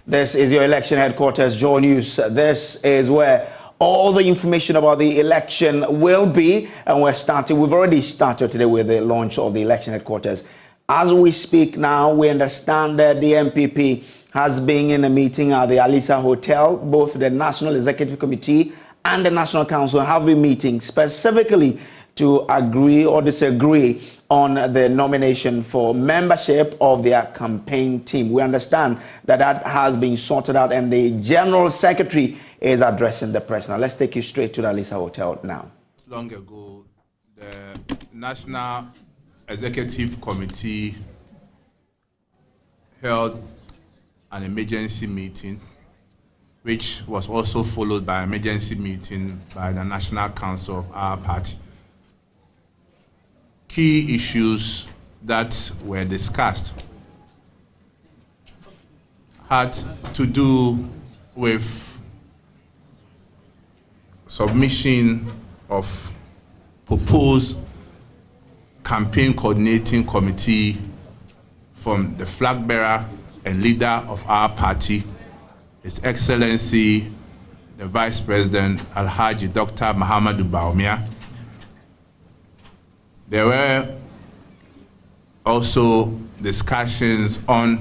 This is your election headquarters, Joy News. This is where all the information about the election will be, and we've already started today with the launch of the election headquarters. As we speak now, we understand that the MPP has been in a meeting at the Alisa Hotel. Both the National Executive Committee and the National Council have been meeting specifically to agree or disagree on the nomination for membership of their campaign team. We understand that that has been sorted out and the General Secretary is addressing the press. Now, let's take you straight to the Alisa Hotel now. Long ago, the National Executive Committee held an emergency meeting, which was also followed by an emergency meeting by the National Council of our party. Key issues that were discussed had to do with submission of proposed campaign coordinating committee from the flag bearer and leader of our party, His Excellency, the Vice President, Alhaji Dr. Mahamudu Bawumia. There were also discussions on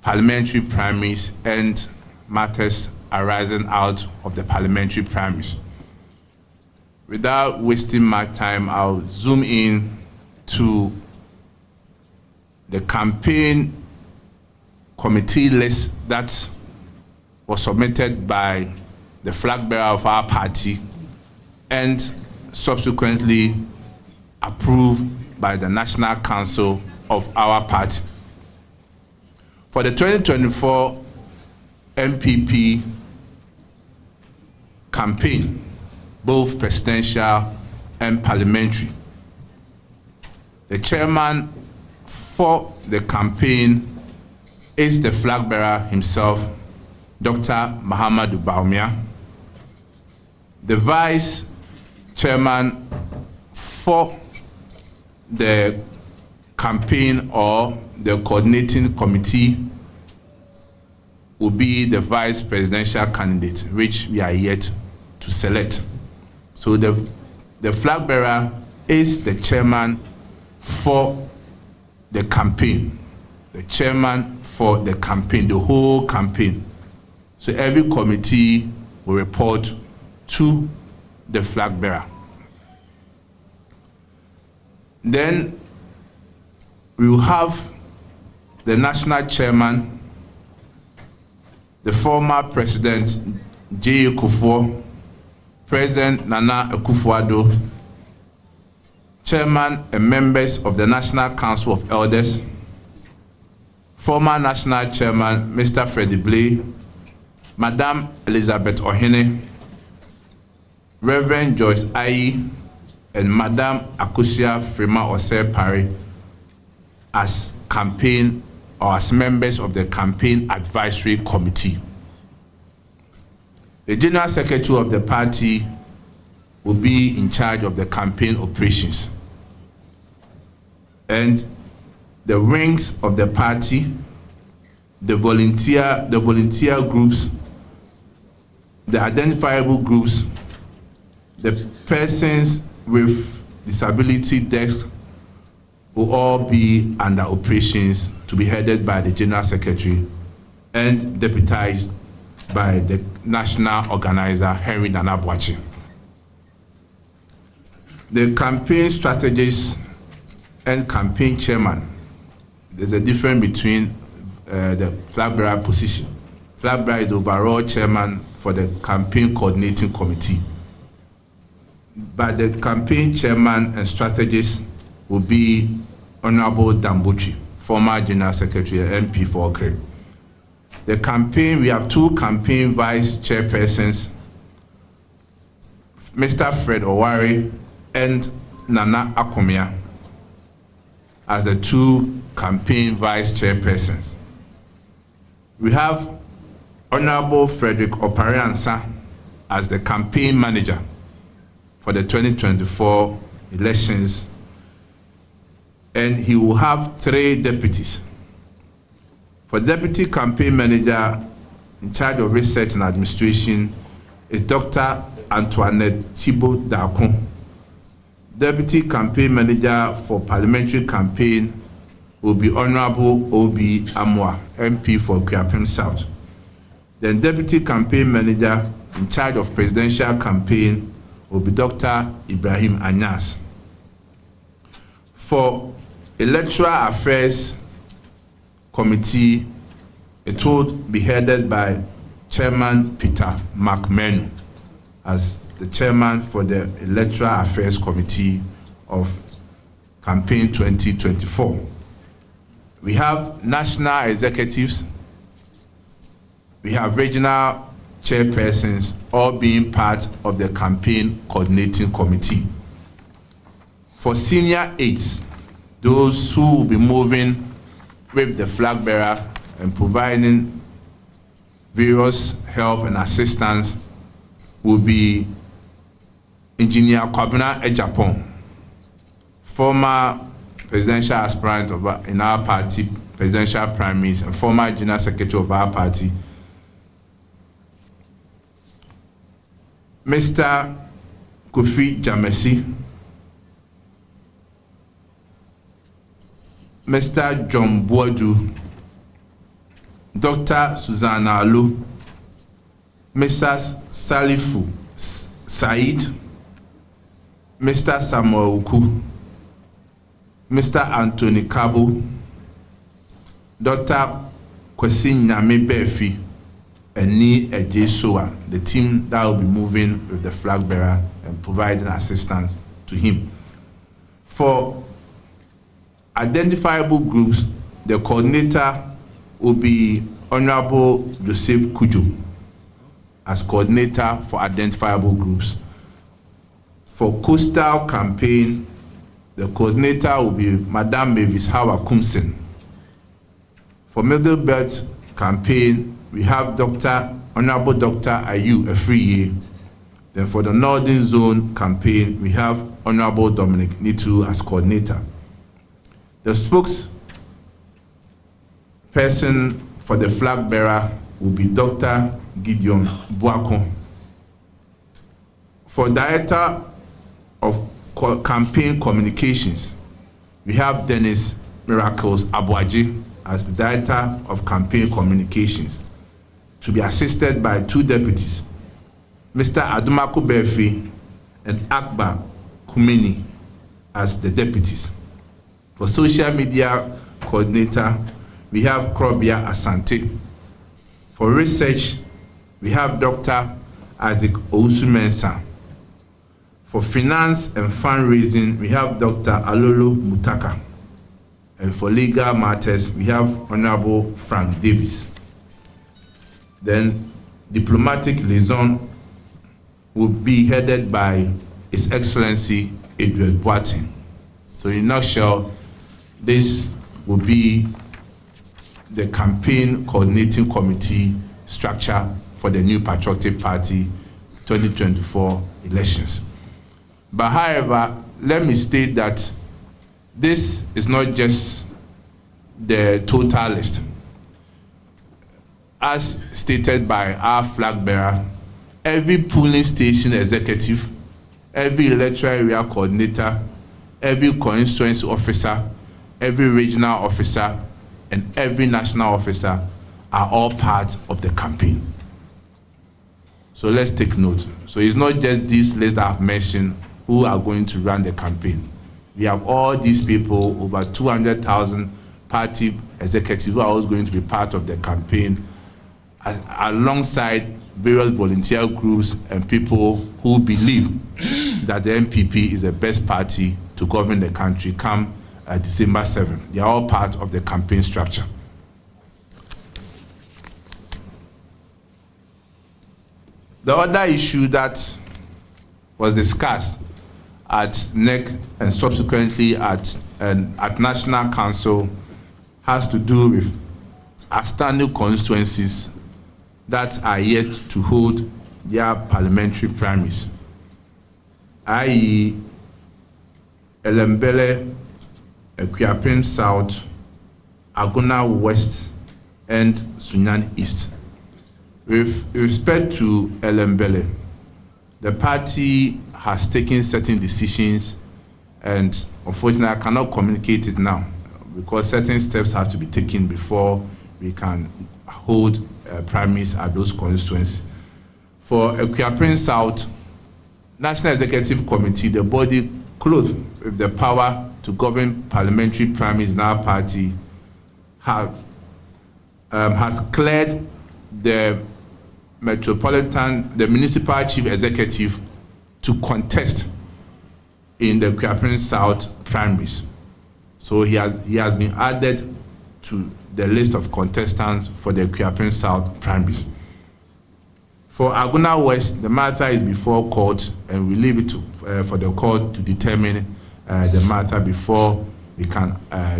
parliamentary primaries and matters arising out of the parliamentary primaries. Without wasting my time, I'll zoom in to the campaign committee list that was submitted by the flag bearer of our party and subsequently approved by the National Council of our party. For the 2024 MPP campaign, both presidential and parliamentary, the chairman for the campaign is the flag bearer himself, Dr. Mahamudu Bawumia. The vice chairman for the campaign or the coordinating committee will be the vice presidential candidate, which we are yet to select. So the flag bearer is the chairman for the campaign, the chairman for the campaign, the whole campaign. So every committee will report to the flag bearer. Then we will have the national chairman, the former president J. Kufuor, President Nana Akufo-Addo, chairman and members of the National Council of Elders, former national chairman Mr. Freddie Blay, Madam Elizabeth Ohene, Reverend Joyce Ayi, and Madam Akusia Frima Osei Pari as campaign or as members of the campaign advisory committee. The General Secretary of the party will be in charge of the campaign operations. And the wings of the party, the volunteer groups, the identifiable groups, the persons with disability desk will all be under operations to be headed by the General Secretary and deputized by the national organizer, Henry Nana Boakye. The campaign strategist and campaign chairman, there's a difference between the flag bearer position. Flag bearer is the overall chairman for the campaign coordinating committee. But the campaign chairman and strategist will be Honorable Dambuchi, former General Secretary and MP for Okre. The campaign, we have two campaign vice chairpersons, Mr. Fred Owari and Nana Akomia, as the two campaign vice chairpersons. We have Honorable Frederick Opariansa as the campaign manager for the 2024 elections, and he will have 3 deputies. For Deputy Campaign Manager in charge of research and administration is Dr. Antoinette Thibault Darkon. Deputy Campaign Manager for Parliamentary Campaign will be Honorable Obi Amwa, MP for Akufo-Addo South. Then Deputy Campaign Manager in charge of Presidential Campaign will be Dr. Ibrahim Anyas. For Electoral Affairs Committee, it will be headed by Chairman Peter McMenu as the chairman for the Electoral Affairs Committee of Campaign 2024. We have national executives, we have regional chairpersons, all being part of the campaign coordinating committee. For senior aides, those who will be moving with the flag bearer and providing various help and assistance will be Engineer Kwabena Agyapa, former presidential aspirant in our party, presidential primaries, and former general secretary of our party. Mr. Kofi Jamesi, Mr. John Boadu, Dr. Susanna Alo, Mr. Salifu Said, Mr. Samuel Uku, Mr. Anthony Kabo, Dr. Kwesi Nyame Befi, and Ni Ejesoa, the team that will be moving with the flag bearer and providing assistance to him. For identifiable groups, the coordinator will be Honorable Joseph Kujo as coordinator for identifiable groups. For Coastal Campaign, the coordinator will be Madame Mavis Hawa Kumsen. For Middle Belt Campaign, we have Honorable Dr. Ayu Afriye. Then for the Northern Zone Campaign, we have Honorable Dominic Nitu as coordinator. The spokesperson for the flag bearer will be Dr. Gideon Buako. For Director of Campaign Communications, we have Dennis Miracles Abuaji as the Director of Campaign Communications, to be assisted by two deputies, Mr. Adumako Befi and Akbar Kumeni as the deputies. For Social Media Coordinator, we have Krobia Asante. For Research, we have Dr. Isaac Ousu-Mensah. For Finance and Fundraising, we have Dr. Alolo Mutaka. And for Legal Matters, we have Honorable Frank Davis. Then Diplomatic Liaison will be headed by His Excellency Edward Boateng. So in a nutshell, this will be the campaign coordinating committee structure for the new Patriotic Party 2024 elections. But however, let me state that this is not just the total list. As stated by our flag bearer, every polling station executive, every electoral area coordinator, every constituency officer, every regional officer, and every national officer are all part of the campaign. So let's take note. So it's not just this list that I've mentioned who are going to run the campaign. We have all these people, over 200,000 party executives who are always going to be part of the campaign, alongside various volunteer groups and people who believe that the NPP is the best party to govern the country come December 7th. They are all part of the campaign structure. The other issue that was discussed at NEC and subsequently at National Council has to do with outstanding constituencies that are yet to hold their parliamentary primaries, i.e. Elembele, Akufo-Addo South, Agona West, and Sunyani East. With respect to Elembele, the party has taken certain decisions, and unfortunately I cannot communicate it now because certain steps have to be taken before we can hold primaries at those constituencies. For Akuapem South, National Executive Committee, the body clothed with the power to govern parliamentary primaries in our party, has cleared the municipal chief executive to contest in the Akuapem South primaries. So he has been added to the list of contestants for the Akuapem South primaries. For Aguna West, the matter is before court, and we leave it for the court to determine the matter before we can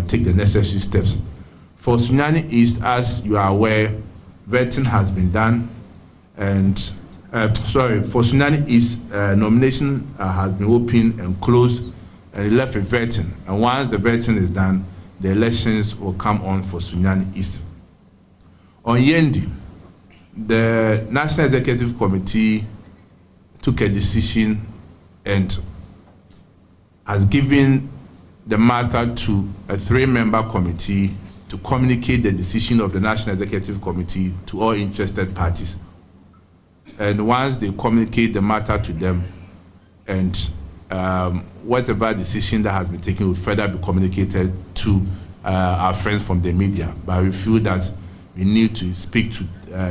take the necessary steps. For Sunyani East, as you are aware, vetting has been done, and for Sunyani East, nomination has been opened and closed, and it left with vetting. And once the vetting is done, the elections will come on for Sunyani East. On Yendi, the National Executive Committee took a decision and has given the matter to a 3-member committee to communicate the decision of the National Executive Committee to all interested parties. And once they communicate the matter to them, and whatever decision that has been taken will further be communicated to our friends from the media. But we feel that we need to speak to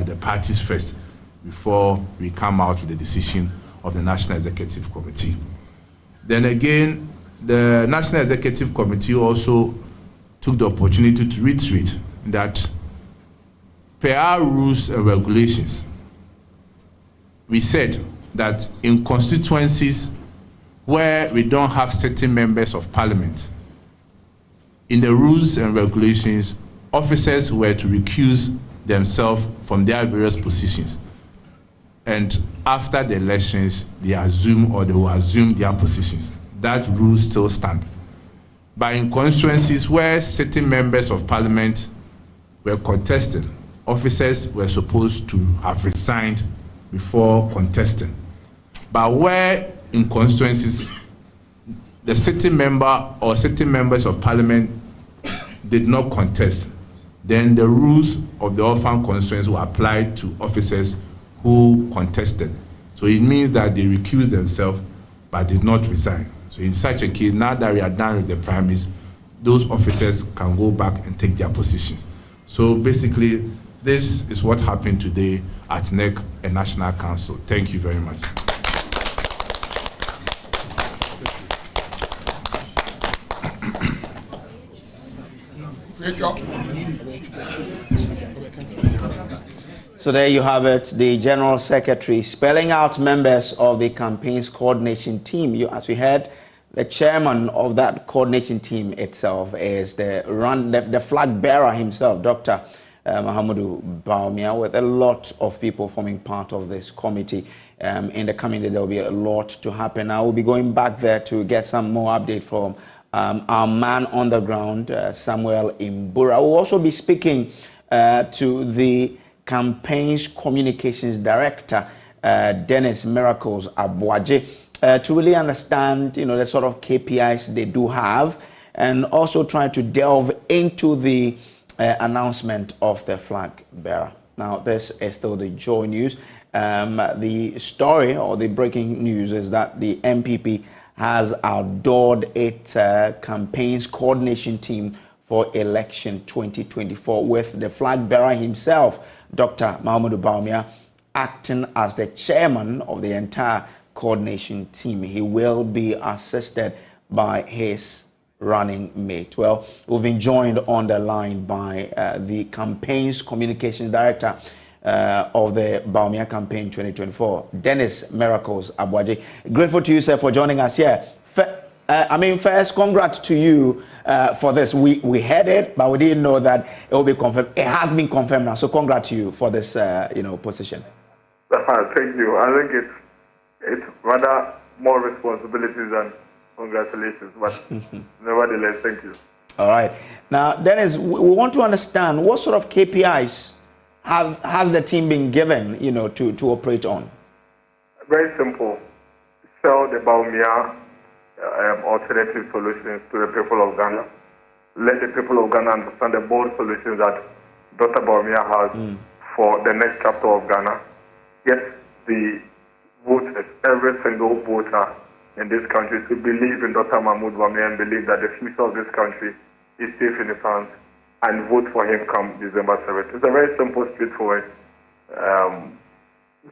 the parties first before we come out with the decision of the National Executive Committee. Then again, the National Executive Committee also took the opportunity to reiterate that per our rules and regulations, we said that in constituencies where we don't have certain members of parliament, in the rules and regulations, officers were to recuse themselves from their various positions. And after the elections, they will assume their positions. That rule still stands. But in constituencies where certain members of parliament were contesting, officers were supposed to have resigned before contesting. But where in constituencies the sitting member or certain members of parliament did not contest, then the rules of the orphan constituency were applied to officers who contested. So it means that they recused themselves but did not resign. So in such a case, now that we are done with the primaries, those officers can go back and take their positions. So basically, this is what happened today at NEC and National Council. Thank you very much. So there you have it, the General Secretary spelling out members of the campaign's coordination team. As we heard, the chairman of that coordination team itself is the flag bearer himself, Dr. Mahamudu Bawumia, with a lot of people forming part of this committee. In the coming day, there will be a lot to happen. I will be going back there to get some more update from our man on the ground, Samuel Imbura. We'll also be speaking to the campaign's communications director, Dennis Miracles Abuaje, to really understand, the sort of KPIs they do have, and also try to delve into the announcement of the flag bearer. Now, this is still the Joy News. The story or the breaking news is that the MPP has outdoored its campaign's coordination team for election 2024, with the flag bearer himself, Dr. Mahamudu Bawumia, acting as the chairman of the entire coordination team. He will be assisted by his running mate. Well, we've been joined on the line by the campaign's communications director of the Bawumia campaign 2024, Dennis Miracles Abuaje. Grateful to you, sir, for joining us here. First, congrats to you for this. We heard it, but we didn't know that it will be confirmed. It has been confirmed now, so congrats to you for this, position. Thank you. I think it's rather more responsibilities than congratulations, but nevertheless, thank you. All right. Now, Dennis, we want to understand what sort of KPIs has the team been given, to operate on? Very simple. Sell the Baumia alternative solutions to the people of Ghana. Let the people of Ghana understand the bold solutions that Dr. Baumia has for the next chapter of Ghana. Get the voters, every single voter in this country, to believe in Dr. Mahmoud Baumia and believe that the future of this country is safe in his hands, and vote for him come December 7th. It's a very simple, straightforward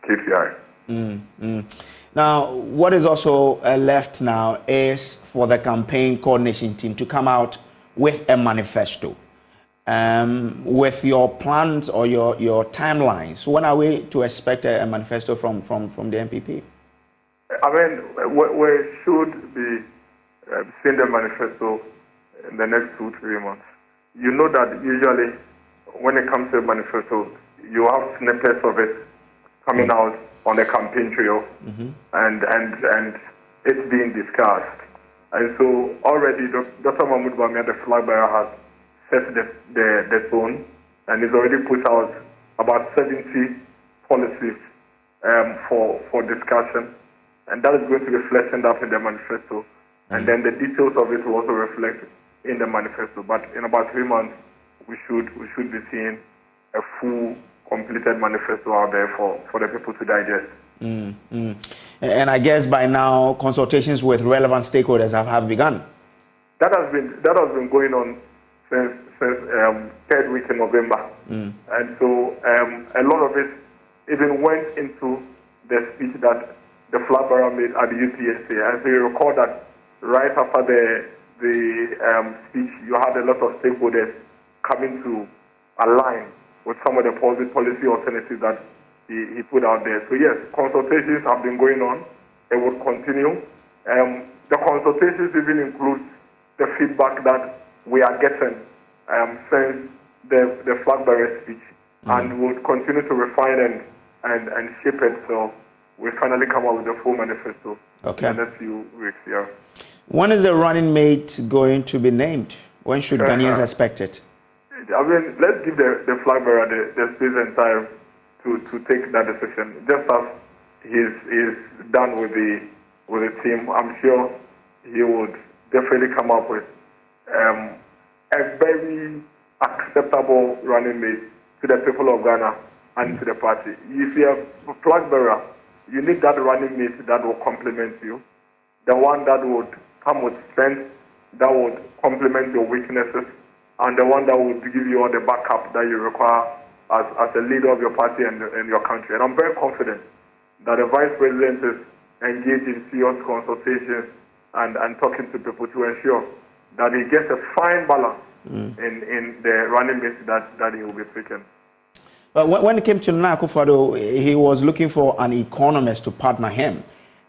KPI. Now, what is also left now is for the campaign coordination team to come out with a manifesto. With your plans or your timelines, when are we to expect a manifesto from the MPP? I mean, we should be seeing the manifesto in the next 2-3 months. You know that usually when it comes to a manifesto, you have snippets of it coming out on the campaign trail, and it's being discussed. And so already Dr. Mahmoud Baumia, the flag bearer, has set the tone, and he's already put out about 70 policies for discussion, and that is going to be fleshed up in the manifesto. And then the details of it will also reflect in the manifesto. But in about 3 months, we should be seeing a full, completed manifesto out there for the people to digest. And I guess by now consultations with relevant stakeholders have begun. That has been going on since third week in November, and so a lot of it even went into the speech that the flag bearer made at the UTSA. And so you recall that right after the speech, you had a lot of stakeholders coming to align with some of the policy alternatives that he put out there. So yes, consultations have been going on. It will continue. The consultations even include the feedback that we are getting since the flag bearer speech, and we'll continue to refine and shape it. So we finally come up with a full manifesto in the next few weeks. Yeah. When is the running mate going to be named? When should Ghanaians expect it? I mean, let's give the flag bearer the space and time to take that decision. Just as he's done with the team, I'm sure he would definitely come up with a very acceptable running mate to the people of Ghana and to the party. If you're a flag bearer, you need that running mate that will complement you, the one that would come with strength, that would complement your weaknesses, and the one that would give you all the backup that you require as a leader of your party and your country. And I'm very confident that the Vice President is engaged in serious consultations and talking to people to ensure that he gets a fine balance in the running mate that he will be picking. But when it came to Akufo-Addo, he was looking for an economist to partner him.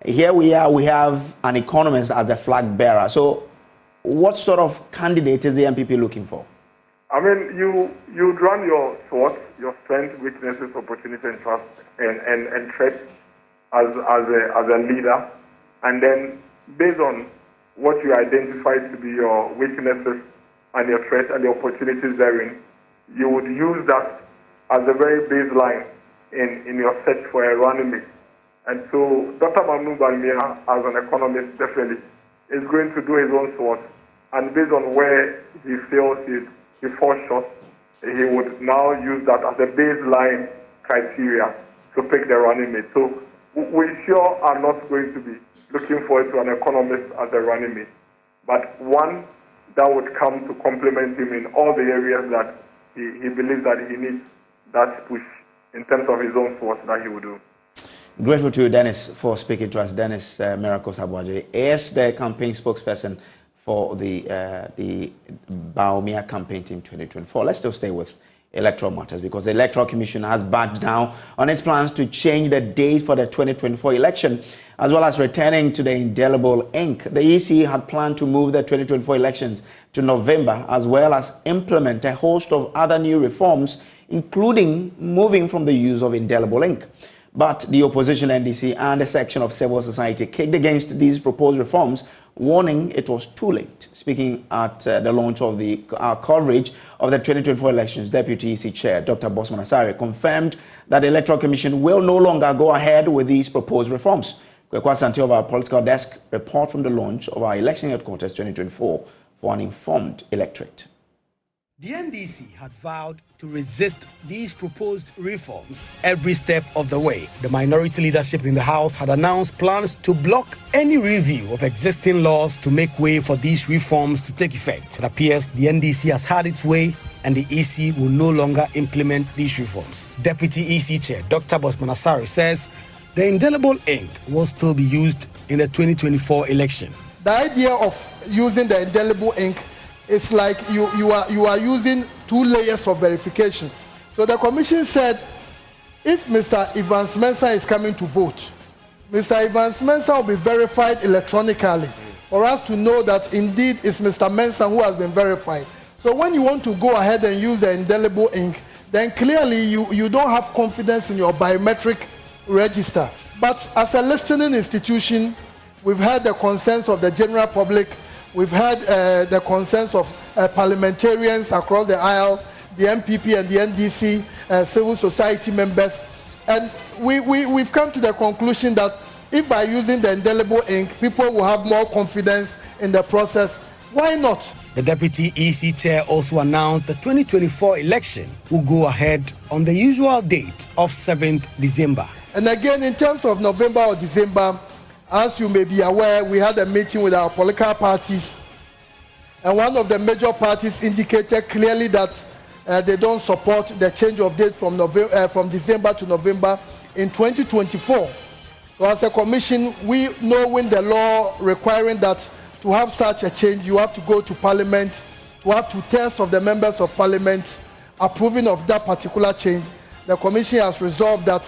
Here we have an economist as a flag bearer. So what sort of candidate is the MPP looking for? I mean, you run your SWOT, your strengths, weaknesses, opportunity, and trust, and threats as a leader, and then based on what you identify to be your weaknesses and your threats and the opportunities therein, you would use that as a very baseline in your search for a running mate. And so Dr. Mahmoud Baumia, as an economist, definitely is going to do his own SWOT, and based on where he feels he falls short, he would now use that as a baseline criteria to pick the running mate. So we sure are not going to be looking forward to an economist as a running mate, but one that would come to complement him in all the areas that he believes that he needs that push in terms of his own SWOT that he would do. Grateful to you, Dennis, for speaking to us. Dennis Miracles Abuaje is the campaign spokesperson for the Baumia campaign team 2024. Let's still stay with electoral matters because the Electoral Commission has backed down on its plans to change the date for the 2024 election, as well as returning to the indelible ink. The EC had planned to move the 2024 elections to November, as well as implement a host of other new reforms, including moving from the use of indelible ink. But the opposition NDC and a section of civil society kicked against these proposed reforms, warning it was too late. Speaking at the launch of the coverage of the 2024 elections, Deputy EC Chair Dr. Bosman Asare confirmed that the Electoral Commission will no longer go ahead with these proposed reforms. Kwekwa Santi of our political desk report from the launch of our election headquarters 2024 for an informed electorate. The NDC had vowed to resist these proposed reforms every step of the way. The minority leadership in the House had announced plans to block any review of existing laws to make way for these reforms to take effect. It appears the NDC has had its way and the EC will no longer implement these reforms. Deputy EC Chair Dr. Bosman Asare says the indelible ink will still be used in the 2024 election. The idea of using the indelible ink is like you are using 2 layers of verification. So the commission said if Mr. Evans Mensah is coming to vote, Mr. Evans Mensah will be verified electronically for us to know that indeed it's Mr. Mensah who has been verified. So when you want to go ahead and use the indelible ink, then clearly you don't have confidence in your biometric register. But as a listening institution, we've heard the concerns of the general public. We've heard the concerns of parliamentarians across the aisle, the MPP and the NDC, civil society members. And we've come to the conclusion that if by using the indelible ink, people will have more confidence in the process, why not? The Deputy EC Chair also announced the 2024 election will go ahead on the usual date of 7th December. And again, in terms of November or December, as you may be aware, we had a meeting with our political parties, and one of the major parties indicated clearly that they don't support the change of date from December to November in 2024. So as a commission, we know when the law requiring that to have such a change, you have to go to Parliament, to have 2/3 of the members of Parliament approving of that particular change. The commission has resolved that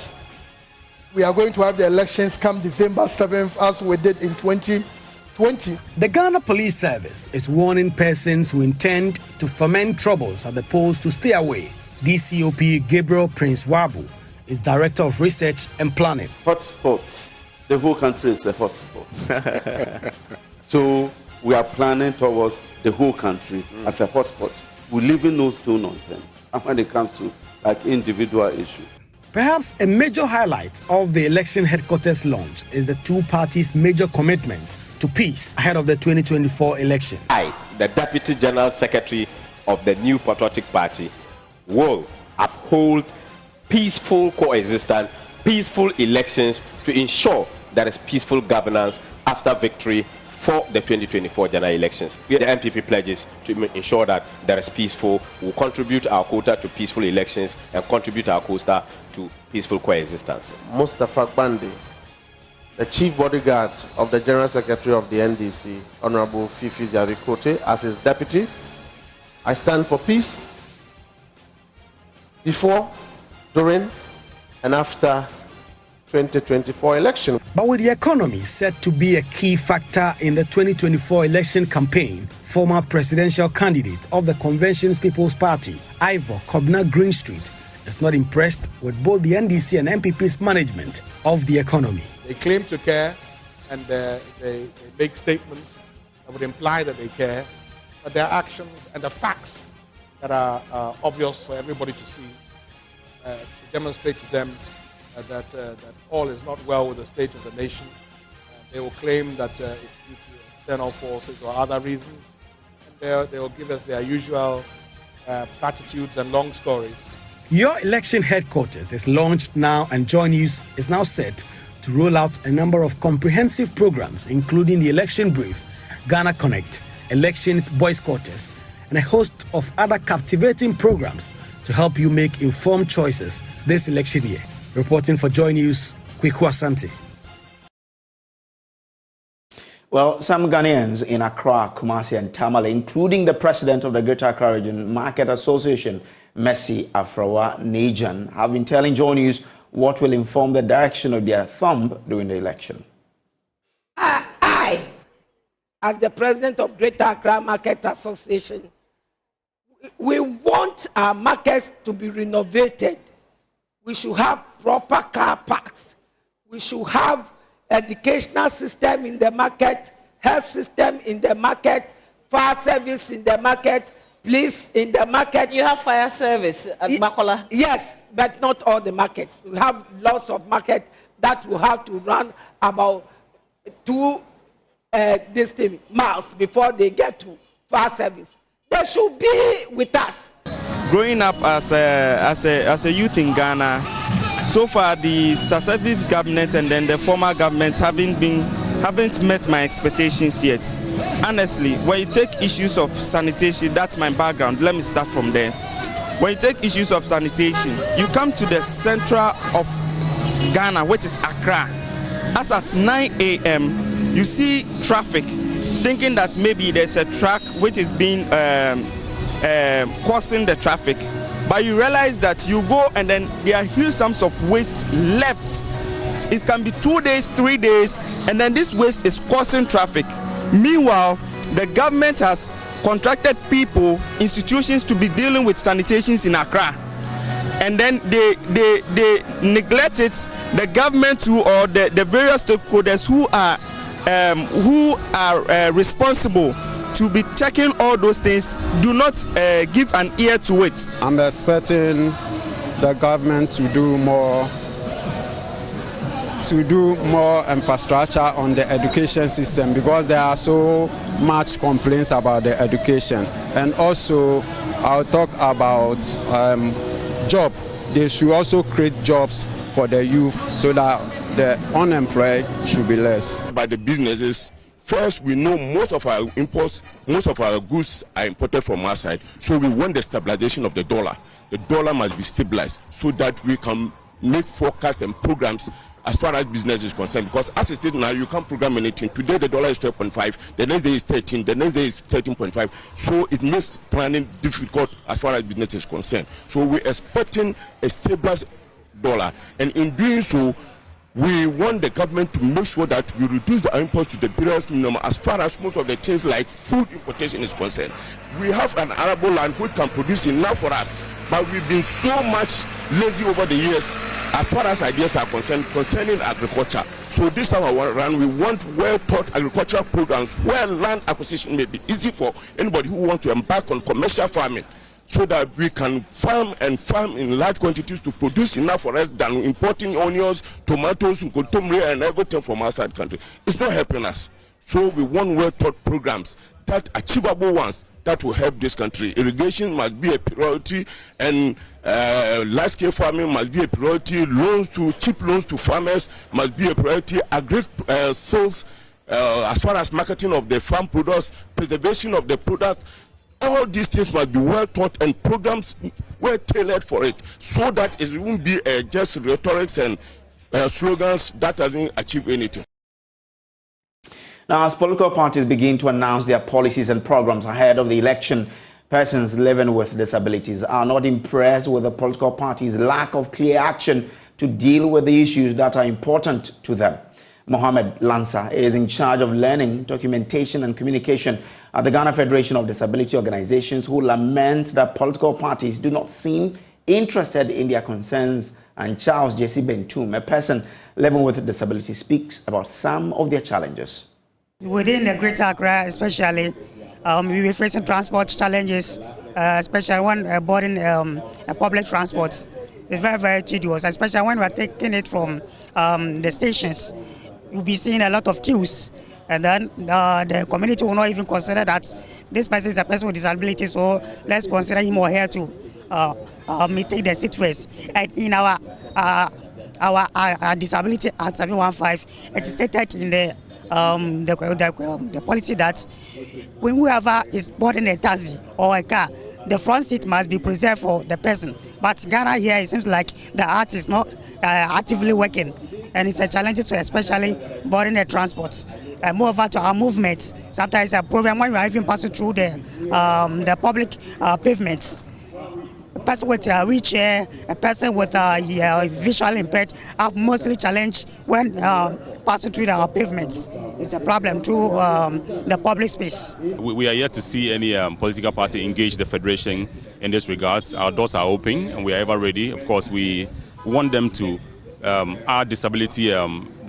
we are going to have the elections come December 7th as we did in 2020. The Ghana Police Service is warning persons who intend to foment troubles at the polls to stay away. DCOP Gabriel Prince Wabu is Director of Research and Planning. Hotspots. The whole country is a hotspot. So we are planning towards the whole country as a hotspot. We leave no stone unturned when it comes to like individual issues. Perhaps a major highlight of the election headquarters launch is the two parties' major commitment to peace ahead of the 2024 election. I, the Deputy General Secretary of the New Patriotic Party, will uphold peaceful coexistence, peaceful elections to ensure there is peaceful governance after victory for the 2024 general elections. The MPP pledges to ensure that there is peaceful, will contribute our quota to peaceful elections and contribute our quota to peaceful coexistence. Mustafa Bandi, the chief bodyguard of the General Secretary of the NDC, Honorable Fifi Jarikote, as his deputy, I stand for peace before, during, and after 2024 election. But with the economy set to be a key factor in the 2024 election campaign, former presidential candidate of the Convention's People's Party, Ivor Kobna Greenstreet, is not impressed with both the NDC and MPP's management of the economy. They claim to care and they make statements that would imply that they care, but their actions and the facts that are obvious for everybody to see to demonstrate to them that all is not well with the state of the nation. They will claim that it's due to external forces or other reasons. And they will give us their usual platitudes and long stories. Your election headquarters is launched now, and Joy News is now set to roll out a number of comprehensive programs, including the election brief, Ghana Connect, elections boys quarters, and a host of other captivating programs to help you make informed choices this election year. Reporting for Joy News, Kweku Asante. Well, some Ghanaians in Accra, Kumasi and Tamale, including the president of the Greater Accra Region Market Association, Mercy Afrawa Najan, have been telling Joy News what will inform the direction of their thumb during the election. I, as the president of Greater Accra Market Association, we want our markets to be renovated. We should have proper car parks. We should have educational system in the market, health system in the market, fire service in the market, police in the market. You have fire service at Makola? Yes, but not all the markets. We have lots of markets that will have to run about 2 miles before they get to fire service. They should be with us. Growing up as a youth in Ghana, so far the successive government and then the former government haven't met my expectations yet. Honestly, when you take issues of sanitation, that's my background. Let me start from there. When you take issues of sanitation, you come to the central of Ghana, which is Accra. As at 9 a.m., you see traffic, thinking that maybe there's a truck which is being causing the traffic. But you realize that you go and then there are huge sums of waste left. It can be 2 days, 3 days, and then this waste is causing traffic. Meanwhile, the government has contracted people, institutions to be dealing with sanitations in Accra. And then they neglect it. The government too, or the various stakeholders who are responsible to be checking all those things do not give an ear to it. I'm expecting the government to do more infrastructure on the education system, because there are so much complaints about the education. And also I'll talk about job. They should also create jobs for the youth so that the unemployed should be less. By the businesses, first, we know most of our imports, most of our goods are imported from outside. So we want the stabilization of the dollar. The dollar must be stabilized so that we can make forecasts and programs as far as business is concerned. Because as it is now, you can't program anything. Today the dollar is 12.5, the next day is 13, the next day is 13.5. So it makes planning difficult as far as business is concerned. So we're expecting a stabilized dollar. And in doing so, we want the government to make sure that we reduce the imports to the barest minimum as far as most of the things like food importation is concerned. We have an arable land which can produce enough for us, but we've been so much lazy over the years as far as ideas are concerned concerning agriculture. So this time around, we want well-thought agricultural programs where land acquisition may be easy for anybody who wants to embark on commercial farming, so that we can farm in large quantities to produce enough for us than importing onions, tomatoes, and everything from outside country. It's not helping us. So we want well-thought programs, that achievable ones, that will help this country. Irrigation must be a priority, and large-scale farming must be a priority. Cheap loans to farmers must be a priority. Sales, as far as marketing of the farm products, preservation of the product, all these things must be well thought and programs were tailored for it, so that it won't be just rhetorics and slogans that doesn't achieve anything. Now, as political parties begin to announce their policies and programs ahead of the election, persons living with disabilities are not impressed with the political parties' lack of clear action to deal with the issues that are important to them. Mohammed Lansa is in charge of learning, documentation and communication at the Ghana Federation of Disability Organizations, who lament that political parties do not seem interested in their concerns. And Charles J.C. Bentum, a person living with a disability, speaks about some of their challenges. Within the Greater Accra, especially, we were facing transport challenges, especially when boarding public transport. It's very, very tedious, especially when we're taking it from the stations. You'll be seeing a lot of queues, and then the community will not even consider that this person is a person with disability, so let's consider him or her to take the seat first. And in our Disability Act 715, it is stated in the policy that when whoever is boarding a taxi or a car, the front seat must be preserved for the person. But Ghana here, it seems like the act is not actively working, and it's a challenge to especially boarding the transport. Moreover, to our movements, sometimes a problem when we are even passing through the public pavements. A person with a wheelchair, a person with visual impaired are mostly challenged when passing through our pavements. It's a problem through the public space. We are yet to see any political party engage the Federation in this regard. Our doors are open and we are ever ready. Of course, we want them to add disability,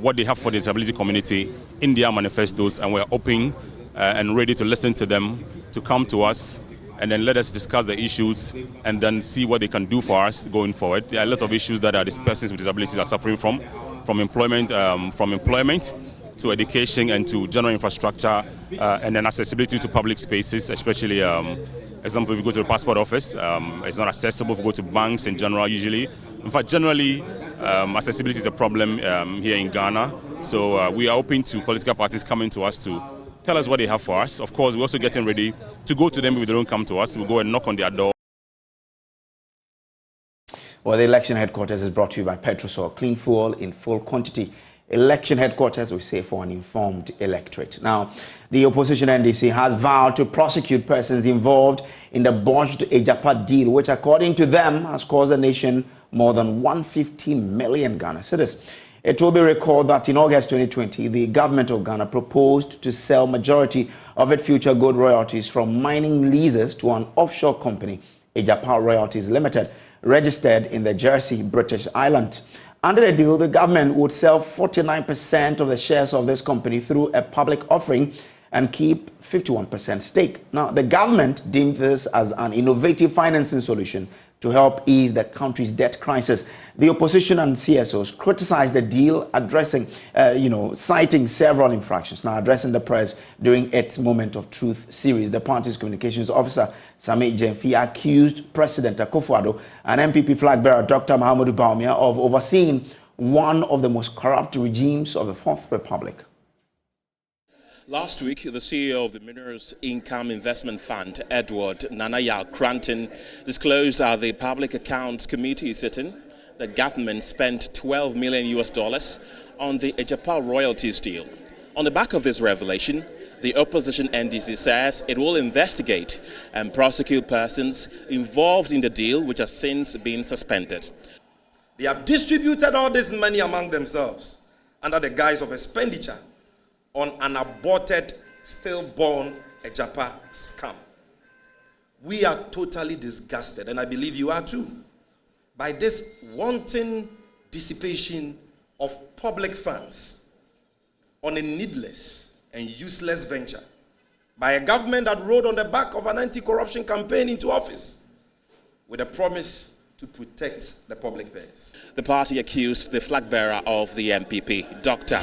what they have for the disability community in their manifestos, and we're open and ready to listen to them, to come to us, and then let us discuss the issues and then see what they can do for us going forward. There are a lot of issues that these persons with disabilities are suffering from employment to education and to general infrastructure, and then accessibility to public spaces, especially, example, if you go to the passport office, it's not accessible. If you go to banks in general, usually. In fact, generally, accessibility is a problem here in Ghana. So we are open to political parties coming to us to tell us what they have for us. Of course, we're also getting ready to go to them if they don't come to us. We'll go and knock on their door. Well, the election headquarters is brought to you by Petrosol, clean fuel in full quantity. Election headquarters, we say, for an informed electorate. Now, the opposition NDC has vowed to prosecute persons involved in the botched Agyapa deal, which, according to them, has cost the nation more than 150 million Ghana cedis. It will be recalled that in August 2020, the government of Ghana proposed to sell majority of its future gold royalties from mining leases to an offshore company, Agyapa Royalties Limited, registered in the Jersey, British Island. Under the deal, the government would sell 49% of the shares of this company through a public offering and keep 51% stake. Now, the government deemed this as an innovative financing solution to help ease the country's debt crisis. The opposition and CSOs criticized the deal, citing several infractions. Now, addressing the press during its Moment of Truth series, the party's communications officer, Sami Jemfi, accused President Akufo-Addo and MPP flag bearer Dr. Mahamudu Bawumia of overseeing one of the most corrupt regimes of the Fourth Republic. Last week, the CEO of the Minerals Income Investment Fund, Edward Nanaya Cranton, disclosed at the Public Accounts Committee sitting that government spent $12 million on the Agyapa royalties deal. On the back of this revelation, the opposition NDC says it will investigate and prosecute persons involved in the deal, which has since been suspended. They have distributed all this money among themselves under the guise of expenditure on an aborted, stillborn Agyapa scam. We are totally disgusted, and I believe you are too, by this wanton dissipation of public funds on a needless and useless venture by a government that rode on the back of an anti-corruption campaign into office with a promise to protect the public purse. The party accused the flag bearer of the MPP, Dr.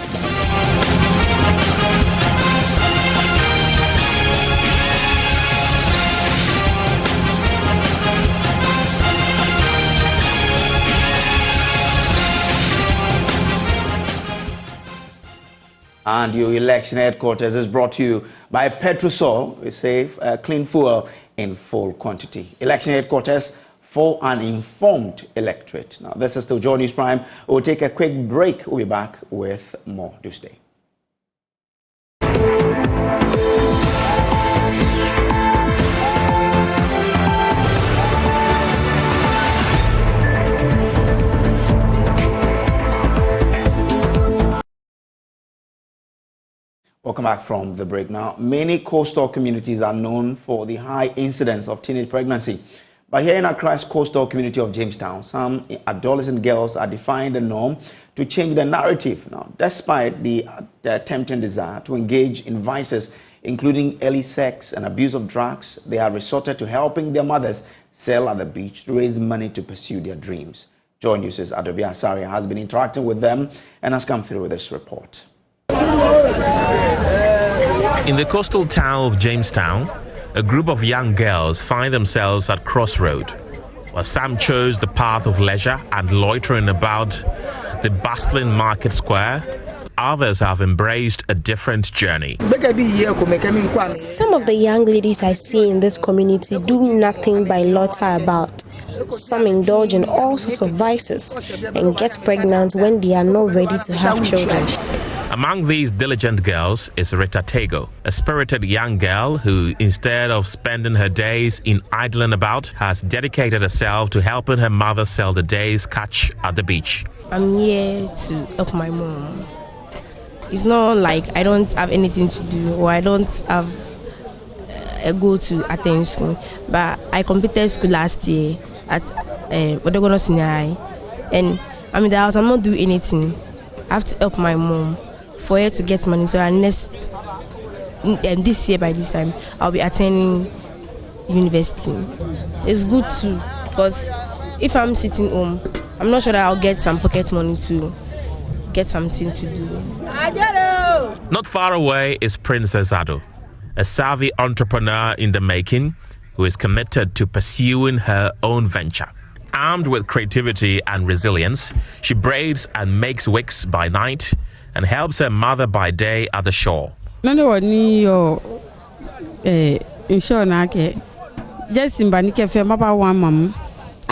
And your election headquarters is brought to you by Petrosol. We save clean fuel in full quantity. Election headquarters for an informed electorate. Now, this is still Joy News Prime. We'll take a quick break. We'll be back with more. Do stay. Welcome back from the break. Now, many coastal communities are known for the high incidence of teenage pregnancy. But here in Accra's coastal community of Jamestown, some adolescent girls are defying the norm to change the narrative. Now, despite the tempting desire to engage in vices, including early sex and abuse of drugs, they have resorted to helping their mothers sell at the beach to raise money to pursue their dreams. Joy News' Adobe Asaria has been interacting with them and has come through with this report. In the coastal town of Jamestown, a group of young girls find themselves at crossroad. While some chose the path of leisure and loitering about the bustling market square, others have embraced a different journey. Some of the young ladies I see in this community do nothing but loiter about. Some indulge in all sorts of vices and get pregnant when they are not ready to have children. Among these diligent girls is Rita Tego, a spirited young girl who, instead of spending her days in idling about, has dedicated herself to helping her mother sell the day's catch at the beach. I'm here to help my mom. It's not like I don't have anything to do or I don't have a goal to attend school, but I completed school last year at Odogono Sinai, and I'm in the house. I'm not doing anything. I have to help my mom for her to get money. So this year by this time, I'll be attending university. It's good too, because if I'm sitting home, I'm not sure that I'll get some pocket money to get something to do. Not far away is Princess Addo, a savvy entrepreneur in the making who is committed to pursuing her own venture. Armed with creativity and resilience, she braids and makes wigs by night and helps her mother by day at the shore.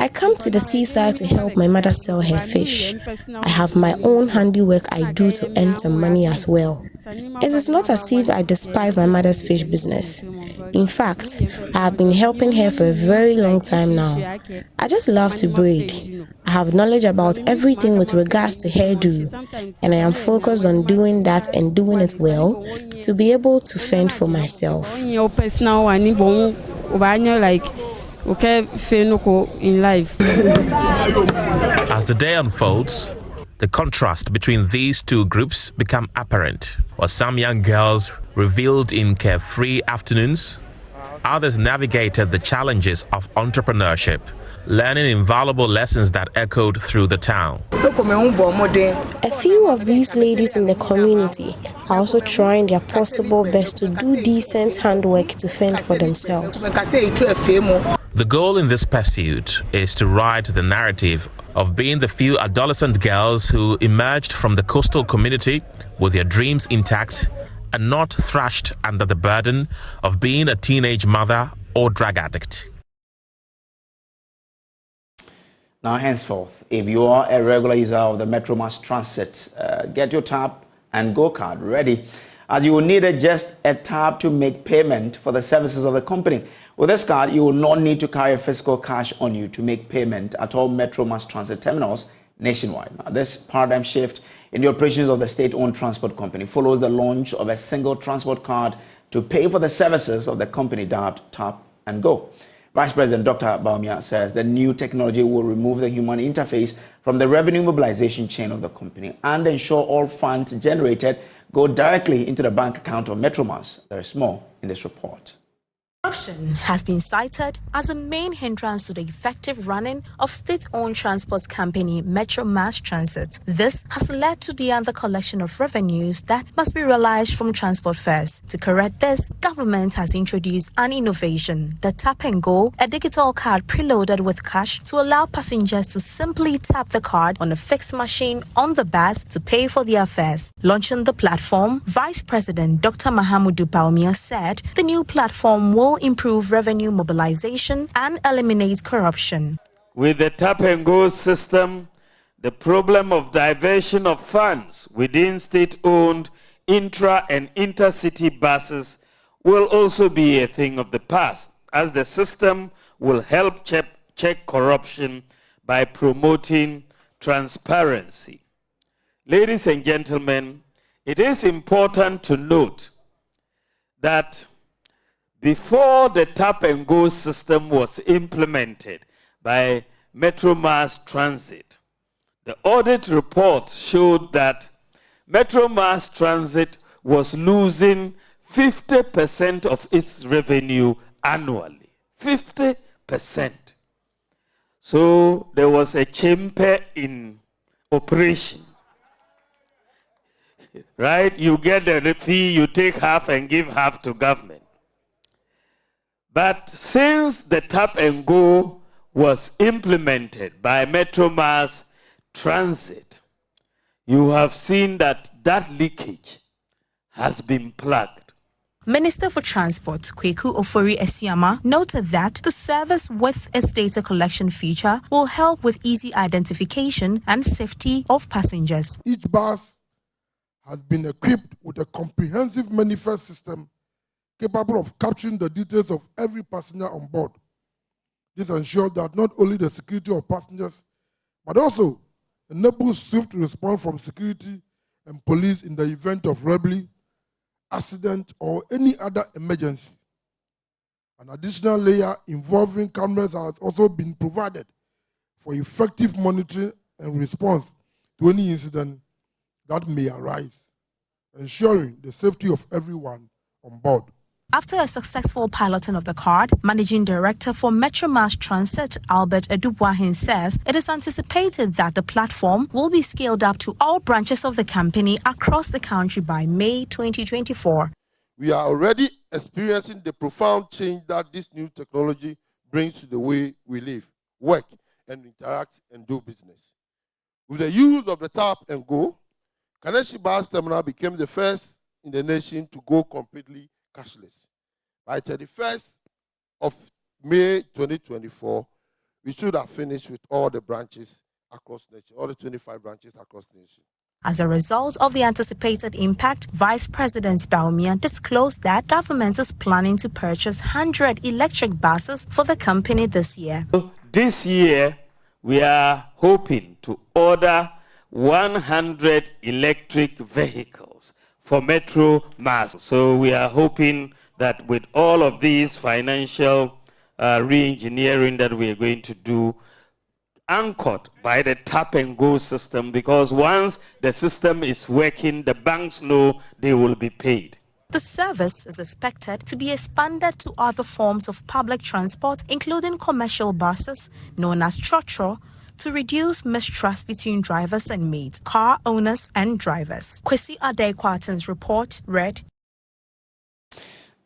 I come to the seaside to help my mother sell her fish. I have my own handiwork I do to earn some money as well. It is not as if I despise my mother's fish business. In fact, I have been helping her for a very long time now. I just love to braid. I have knowledge about everything with regards to hairdo, and I am focused on doing that and doing it well to be able to fend for myself. In life. As the day unfolds, the contrast between these two groups become apparent. While some young girls reveled in carefree afternoons, others navigated the challenges of entrepreneurship, learning invaluable lessons that echoed through the town. A few of these ladies in the community are also trying their possible best to do decent handwork to fend for themselves. The goal in this pursuit is to write the narrative of being the few adolescent girls who emerged from the coastal community with their dreams intact and not thrashed under the burden of being a teenage mother or drug addict. Now, henceforth, if you are a regular user of the Metro Mass Transit, get your tap and go card ready, as you will need just a tap to make payment for the services of the company. With this card, you will not need to carry physical cash on you to make payment at all Metro Mass Transit terminals nationwide. Now, this paradigm shift in the operations of the state-owned transport company follows the launch of a single transport card to pay for the services of the company dubbed Tap and Go. Vice President Dr. Baumia says the new technology will remove the human interface from the revenue mobilization chain of the company and ensure all funds generated go directly into the bank account of Metro Mass. There is more in this report. Corruption has been cited as a main hindrance to the effective running of state-owned transport company Metro Mass Transit. This has led to the under-collection of revenues that must be realized from transport fares. To correct this, government has introduced an innovation, the Tap and Go, a digital card preloaded with cash to allow passengers to simply tap the card on a fixed machine on the bus to pay for their fares. Launching the platform, Vice President Dr. Mahamudu Baumia said the new platform will improve revenue mobilization and eliminate corruption. With the Tap and Go system, the problem of diversion of funds within state-owned intra- and intercity buses will also be a thing of the past, as the system will help check corruption by promoting transparency. Ladies and gentlemen, it is important to note that before the Tap and Go system was implemented by Metro Mass Transit, the audit report showed that Metro Mass Transit was losing 50% of its revenue annually. 50%. So there was a chamber in operation. Right? You get the fee, you take half and give half to government. But since the Tap and Go was implemented by Metro Mass Transit, you have seen that leakage has been plugged. Minister for Transport, Kweku Ofori-Atta, noted that the service with its data collection feature will help with easy identification and safety of passengers. Each bus has been equipped with a comprehensive manifest system capable of capturing the details of every passenger on board. This ensures that not only the security of passengers, but also enables swift response from security and police in the event of robbery, accident, or any other emergency. An additional layer involving cameras has also been provided for effective monitoring and response to any incident that may arise. ensuring the safety of everyone on board. After a successful piloting of the card, Managing Director for Metro Mass Transit, Albert Adubuahin, says it is anticipated that the platform will be scaled up to all branches of the company across the country by May 2024. We are already experiencing the profound change that this new technology brings to the way we live, work, and interact and do business. With the use of the tap and go, Kaneshi Bus Terminal became the first in the nation to go completely cashless. By 31st of May 2024, we should have finished with all the branches across the nation, all the 25 branches across the nation. As a result of the anticipated impact, Vice President Bawumia disclosed that government is planning to purchase 100 electric buses for the company this year. This year, we are hoping to order 100 electric vehicles for Metro Mass. So we are hoping that with all of these financial re-engineering that we are going to do, anchored by the tap and go system, because once the system is working, the banks know they will be paid. The service is expected to be expanded to other forms of public transport, including commercial buses known as trotro, to reduce mistrust between drivers and maids, car owners and drivers. Kwesi Adekwatin's report read.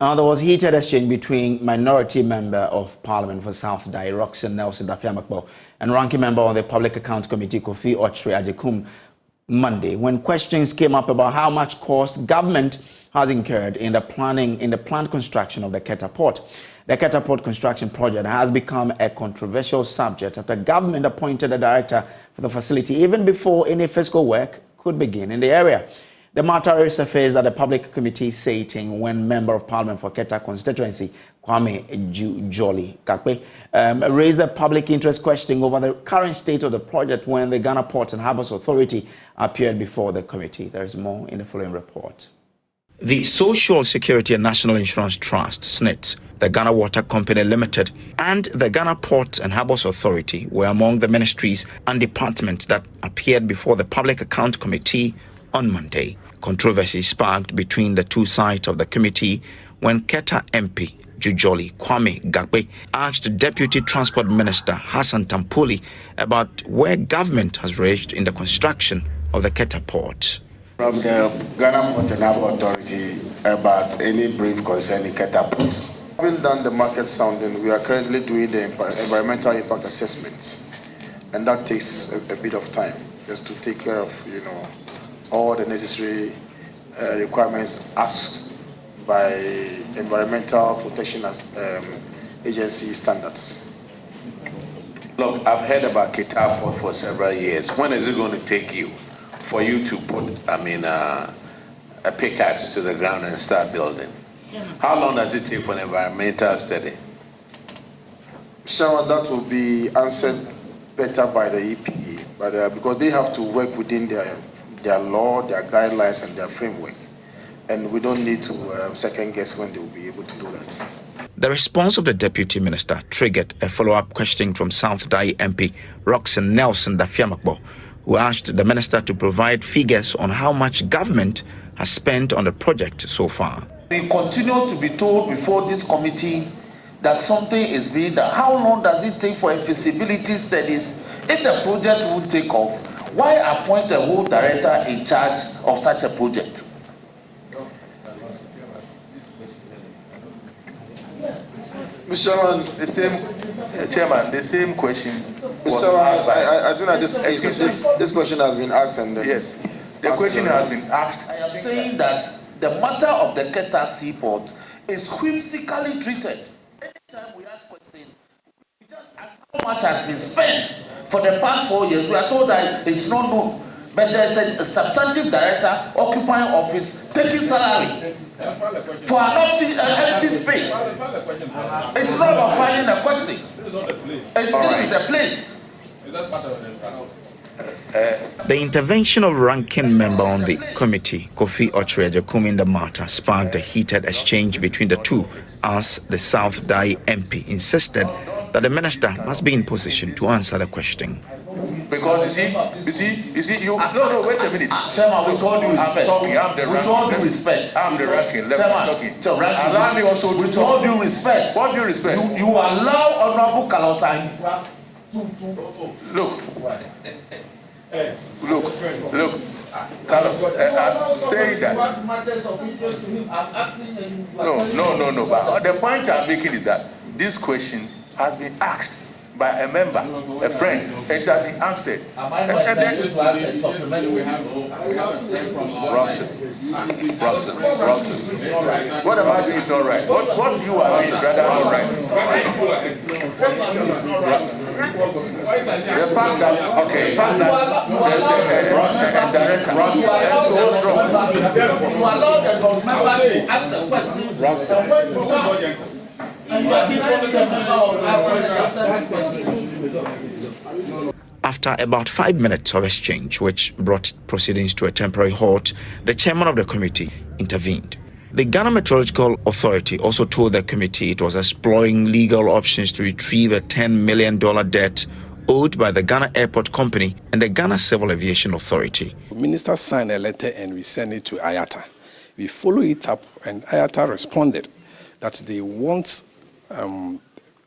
There was heated exchange between Minority Member of Parliament for South Dai, Roxanne Nelson Dafiamakbo, and Ranking Member on the Public Accounts Committee, Ofori-Atta, Monday, when questions came up about how much cost government has incurred in the planned construction of the Keta Port. The Keta Port construction project has become a controversial subject after government appointed a director for the facility even before any fiscal work could begin in the area. The matter resurfaced at the public committee sitting when Member of Parliament for Keta constituency, Kwame Jolly Kakpe, raised a public interest question over the current state of the project when the Ghana Ports and Harbours Authority appeared before the committee. There is more in the following report. The Social Security and National Insurance Trust, SNIT, the Ghana Water Company Limited, and the Ghana Ports and Harbours Authority were among the ministries and departments that appeared before the Public Account Committee on Monday. Controversy sparked between the two sides of the committee when Keta MP Jujoli Kwame Gakpe asked Deputy Transport Minister Hassan Tampoli about where government has reached in the construction of the Keta Port. From the Ghana Port and Harbour Authority about any brief concerning Keta Port. Having done the market sounding, we are currently doing the environmental impact assessment, and that takes a bit of time just to take care of, all the necessary requirements asked by Environmental Protection Agency standards. Look, I've heard about Keta Port for several years. When is it going to take you for you to put, a pickaxe to the ground and start building? How long does it take for an environmental study? Sharon, that will be answered better by the EPA, but because they have to work within their law, their guidelines, and their framework. And we don't need to second guess when they will be able to do that. The response of the Deputy Minister triggered a follow-up question from South Dai MP Roxanne Nelson Dafiamakbo, who asked the Minister to provide figures on how much government has spent on the project so far. We continue to be told before this committee that something is being done. How long does it take for a feasibility studies? If the project will take off, why appoint a whole director in charge of such a project? Mr. Chairman, the same question. Mr. Chairman, I think that this question has been asked. And yes, the question has been asked. I am saying that the matter of the Keta Seaport is whimsically treated. Anytime we ask questions, we just ask how much has been spent. For the past 4 years, we are told that it's not known. But there's a substantive director occupying office taking salary for an empty space. It's not about finding a question. This is the place. The intervention of ranking member on the committee, Ofori-Atta, in the matter sparked a heated exchange between the two, as the South Dai MP insisted that the minister must be in position to answer the question. Because you see, no, wait a minute. Chairman, we told you respect. I'm the ranking. We told you respect. I'm the ranking. Let me talking. Allow me also. We told you respect. What do you respect? You allow Honorable Kalosai. Look, Carlos, I'm saying that. No. But the point I'm making is that this question has been asked by a member, a friend, and it has been answered. And then Robson. What am I doing is not right. What you are doing is rather not right. The fact that there's a director. You allow the board member to ask the question. After about 5 minutes of exchange, which brought proceedings to a temporary halt, the chairman of the committee intervened. The Ghana Meteorological Authority also told the committee it was exploring legal options to retrieve a $10 million debt owed by the Ghana Airport Company and the Ghana Civil Aviation Authority. The minister signed a letter and we sent it to Agyapa. We followed it up and Agyapa responded that they want,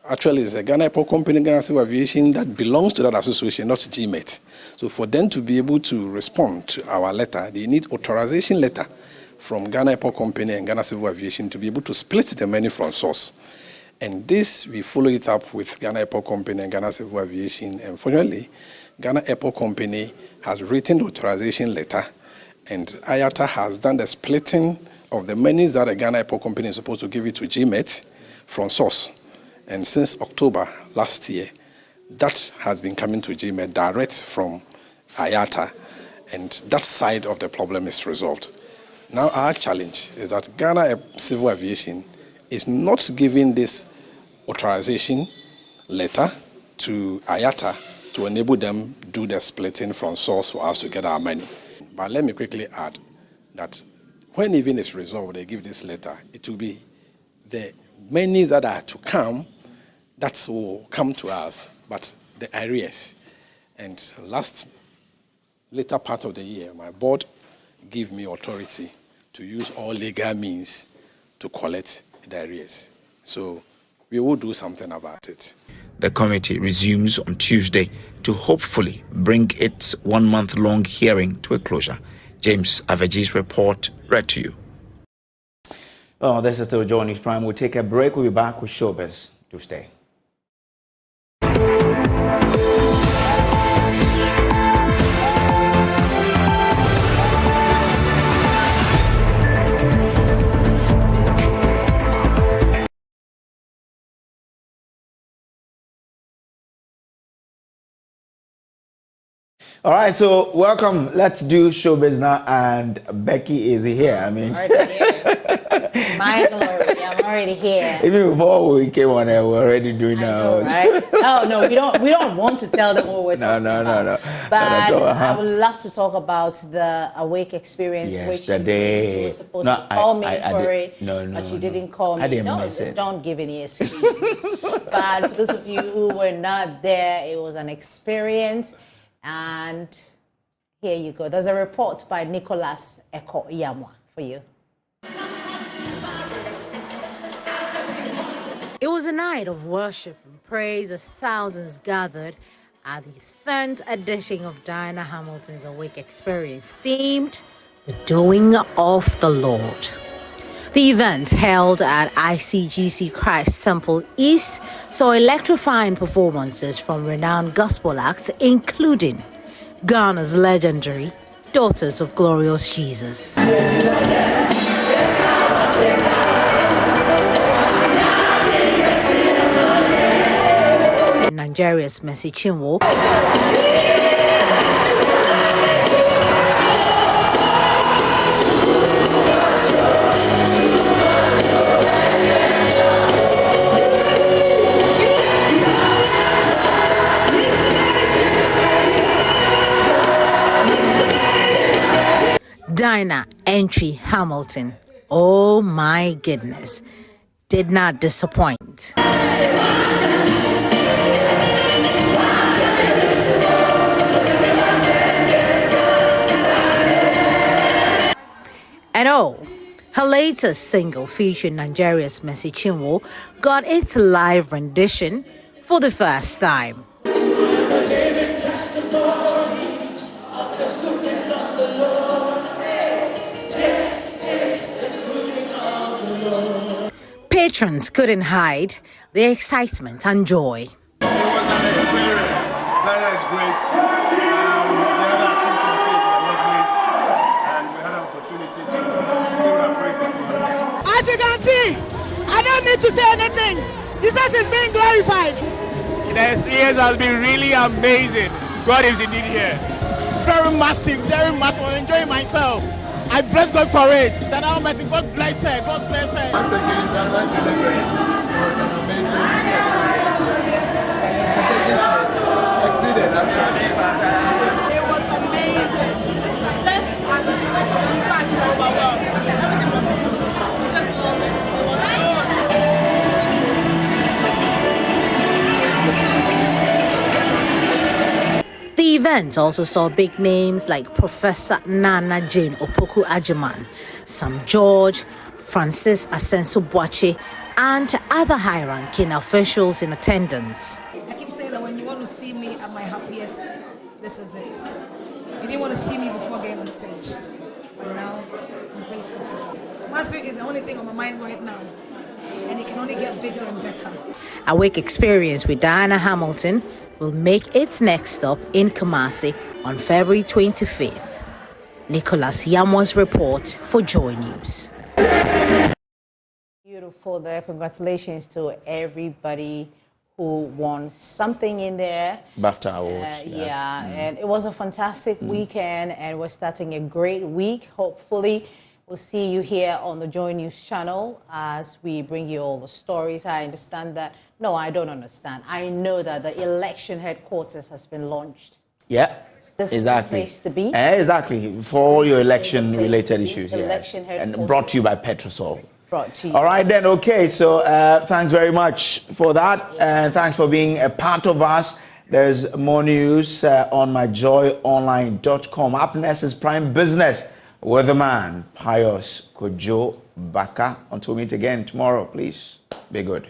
actually it's a Ghana Airport Company, Ghana Civil Aviation that belongs to that association, not GMET. So for them to be able to respond to our letter, they need authorization letter from Ghana Airport Company and Ghana Civil Aviation to be able to split the money from source. And this, we follow it up with Ghana Airport Company and Ghana Civil Aviation. And fortunately, Ghana Airport Company has written the authorization letter, and Agyapa has done the splitting of the monies that the Ghana Airport Company is supposed to give it to GMET from source. And since October last year, that has been coming to GMET direct from Agyapa, and that side of the problem is resolved. Now our challenge is that Ghana Civil Aviation is not giving this authorization letter to Agyapa to enable them do the splitting from source for us to get our money. But let me quickly add that when even it's resolved, they give this letter, it will be the monies that are to come, that will come to us, but the arrears. And later part of the year, my board gave me authority to use all legal means to collect the arrears. So we will do something about it. The committee resumes on Tuesday to hopefully bring its 1 month long hearing to a closure. James Avaji's report read to you. Oh, this is still Joy News Prime. We'll take a break. We'll be back with showbiz. To stay. All right, so welcome. Let's do showbiz now, and Becky is here. I mean, my glory, I'm already here. Even before we came on air, we're already doing now. Right? Oh no, we don't want to tell them what we're talking about. No. But I would love to talk about the Awake experience, yesterday. Which you were supposed to call me for it, but you didn't call me. I didn't miss it. Don't give any excuses. But for those of you who were not there, it was an experience. And here you go. There's a report by Nicholas Eko-Yamwa for you. It was a night of worship and praise as thousands gathered at the 10th edition of Diana Hamilton's Awake Experience, themed The Doing of the Lord. The event, held at ICGC Christ Temple East, saw electrifying performances from renowned gospel acts, including Ghana's legendary Daughters of Glorious Jesus. Nigeria's Mercy Chinwo. Dinah Entry Hamilton, oh my goodness, did not disappoint. And her latest single featuring Nigeria's Mercy Chinwo got its live rendition for the first time. Patrons couldn't hide their excitement and joy. It was an experience. That is great. The other artists on stage were lovely, and we had an opportunity to sing our praises to her. As you can see, I don't need to say anything. Jesus is being glorified. The experience has been really amazing. God is indeed here. Very massive, very massive. I'm enjoying myself. I bless God for it. That Almighty God bless her. God bless her. Once again, I'd like to leverage. It was an amazing experience here. My expectations exceeded actually. It was amazing. Just as expected. In fact, overwhelmed. Everything was beautiful. We just love it. The event also saw big names like Professor Nana Jane Opoku Agyapa, Sam George, Francis Asenso-Boakye, and other high-ranking officials in attendance. I keep saying that when you want to see me at my happiest, this is it. You didn't want to see me before getting on stage, but now I'm grateful to God. Mercy is the only thing on my mind right now, and it can only get bigger and better. A week experience with Diana Hamilton will make its next stop in Kumasi on February 25th. Nicholas Yamwa's report for Joy News. Beautiful there. Congratulations to everybody who won something in there. BAFTA Awards. And it was a fantastic weekend, and we're starting a great week. Hopefully, we'll see you here on the Joy News channel as we bring you all the stories. I understand that. No, I don't understand. I know that the election headquarters has been launched. Yeah. This exactly. is the place to be. Exactly. For all your election-related issues. Election headquarters. And brought to you by Petrosol. Brought to you. All right, then. Okay. So thanks very much for that. And thanks for being a part of us. There's more news on myjoyonline.com. Up next is Prime Business with the man, Pius Kojo Baka. Until we meet again tomorrow, please be good.